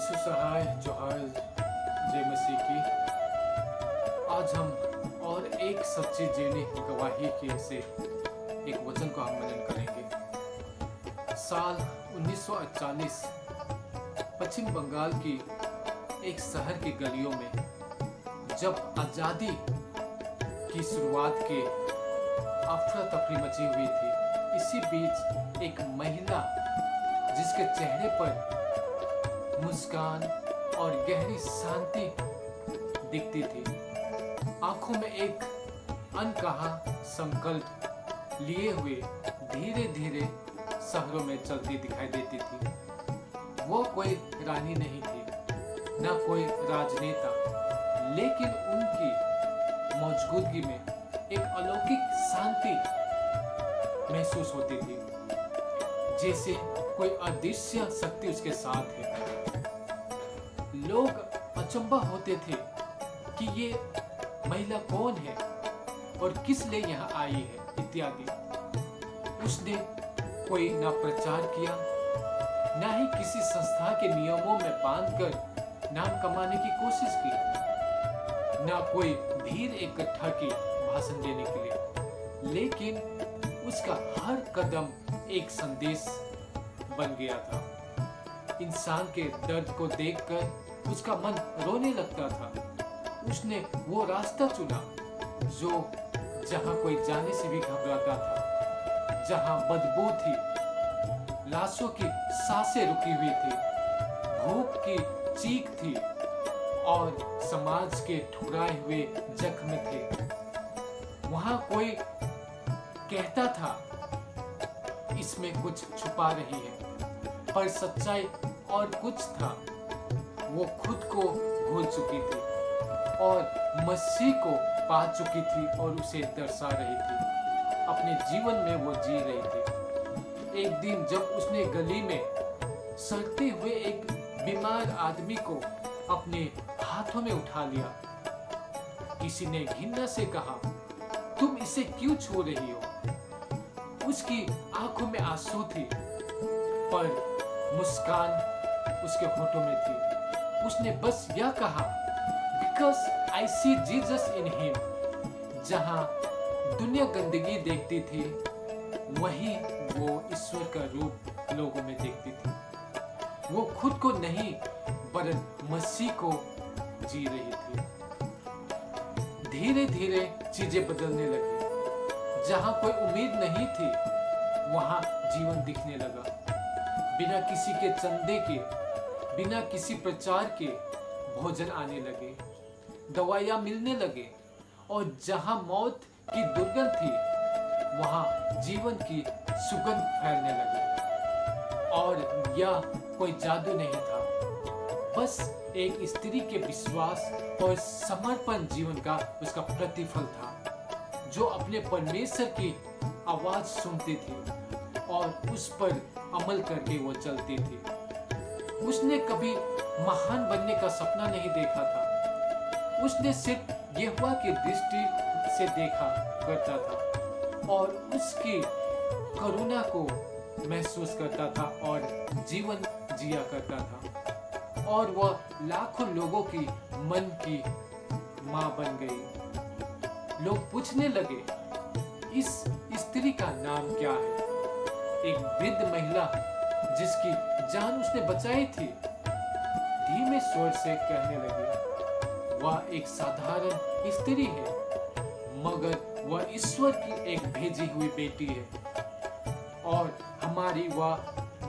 यीशु सहाय जोहार जय मसीह की। आज हम और एक सच्ची जीवनी गवाही के से एक वचन को हम मनन करेंगे। साल 1948 पश्चिम बंगाल की एक शहर की गलियों में जब आज़ादी की शुरुआत के अफरा तफरी मची हुई थी, इसी बीच एक महिला जिसके चेहरे पर मुस्कान और गहरी शांति दिखती थी, आंखों में एक अनकहा संकल्प लिए हुए धीरे धीरे शहरों में चलती दिखाई देती थी। वो कोई रानी नहीं थी, न कोई राजनेता, लेकिन उनकी मौजूदगी में एक अलौकिक शांति महसूस होती थी, जैसे कोई अदृश्य शक्ति उसके साथ है। लोग अचंभा होते थे कि ये महिला कौन है और किस लिए यहाँ आई है इत्यादि। उसने कोई ना प्रचार किया, ना ही किसी संस्था के नियमों में बांधकर नाम कमाने की कोशिश की, ना कोई भीड़ इकट्ठा की भाषण देने के लिए, लेकिन उसका हर कदम एक संदेश बन गया था। इंसान के दर्द को देखकर उसका मन रोने लगता था। उसने वो रास्ता चुना जो जहां कोई जाने से भी घबराता था, जहां बदबू थी, लाशों की सांसें रुकी हुई थी, भूख की चीख थी और समाज के ठुकराए हुए जख्म थे। वहां कोई कहता था इसमें कुछ छुपा रही है, पर सच्चाई और कुछ था। वो खुद को भूल चुकी थी और मसीह को पा चुकी थी और उसे दर्शा रही थी। अपने जीवन में वो जी रही थी। एक दिन जब उसने गली में सड़ते हुए एक बीमार आदमी को अपने हाथों में उठा लिया, किसी ने घृणा से कहा, तुम इसे क्यों छू रही हो? उसकी आंखों में आंसू थी, पर मुस्कान उसके होठों में थी। उसने बस यह कहा, Because I see Jesus in him। जहां दुनिया गंदगी देखती थी, वहीं वो ईश्वर का रूप लोगों में देखती थी। वो खुद को नहीं, वरन मसीह को जी रही थी। धीरे धीरे चीजें बदलने लगी। जहां कोई उम्मीद नहीं थी, वहां जीवन दिखने लगा। बिना किसी के चंदे के, बिना किसी प्रचार के भोजन आने लगे, दवाइयां मिलने लगे, और जहां मौत की दुर्गंध थी, वहां जीवन की सुगंध फैलने लगी। और यह कोई जादू नहीं था, बस एक स्त्री के विश्वास और समर्पण जीवन का उसका प्रतिफल था, जो अपने परमेश्वर की आवाज सुनती थी और उस पर अमल करके वो चलती थी। उसने कभी महान बनने का सपना नहीं देखा था। उसने सिर्फ यहोवा की दृष्टि से देखा करता था और उसकी करुणा को महसूस करता था और जीवन जिया करता था, और वह लाखों लोगों की मन की मां बन गई। लोग पूछने लगे, इस स्त्री का नाम क्या है? एक वृद्ध महिला जिसकी जान उसने बचाई थी, धीमे स्वर से कहने लगी, वह एक साधारण स्त्री है, मगर वह ईश्वर की एक भेजी हुई बेटी है, और हमारी वह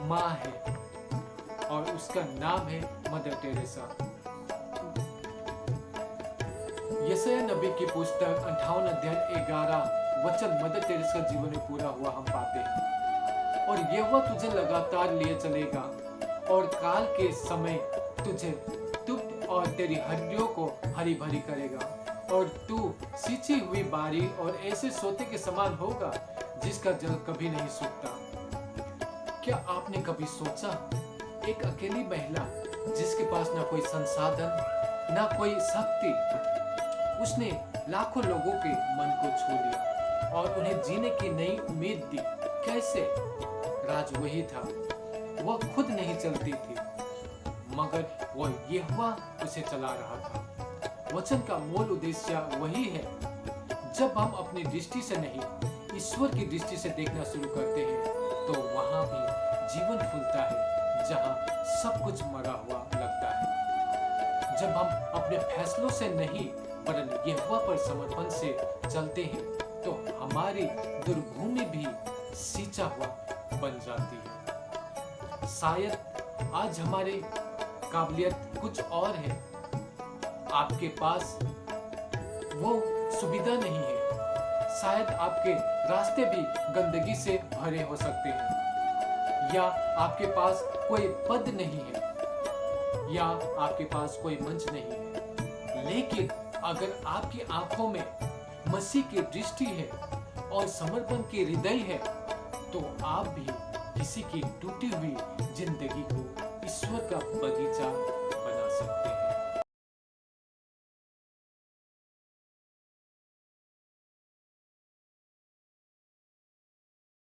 माँ है, और उसका नाम है मदर टेरेसा। यशायाह नबी की पुस्तक 58 अध्याय 11 वचन मदर टेरेसा का जीवन में पूरा हुआ हम पाते हैं। और यहोवा तुझे लगातार लिए चलेगा, और काल के समय तुझे तुप्त और तेरी हड्डियों को हरी भरी करेगा, और तू सींची हुई बारी और ऐसे सोते के समान होगा जिसका जल कभी नहीं सूखता। क्या आपने कभी सोचा, एक अकेली महिला जिसके पास ना कोई संसाधन, ना कोई शक्ति, उसने लाखों लोगों के मन को छू लिया और उन्हें जीने की नई उम्मीद दी। कैसे? राज वही था, वह खुद नहीं चलती थी, मगर वो यहोवा उसे चला रहा था। वचन का मूल उद्देश्य वही है। जब हम अपनी दृष्टि से नहीं, ईश्वर की दृष्टि से देखना शुरू करते हैं तो वहां भी जीवन फूलता है जहां सब कुछ मरा हुआ लगता है। जब हम अपने फैसलों से नहीं वरन यहोवा पर समर्पण से चलते हैं तो हमारी दुर्भूमि भी सींचा हुआ बन जाती है। शायद आज हमारी काबिलियत कुछ और है, आपके पास वो सुविधा नहीं है। शायद आपके रास्ते भी गंदगी से भरे हो सकते हैं, या आपके पास कोई पद नहीं है, या आपके पास कोई मंच नहीं है। लेकिन अगर आपकी आंखों में मसीह की दृष्टि है और समर्पण की हृदय है तो आप भी किसी की टूटी हुई जिंदगी को ईश्वर का बगीचा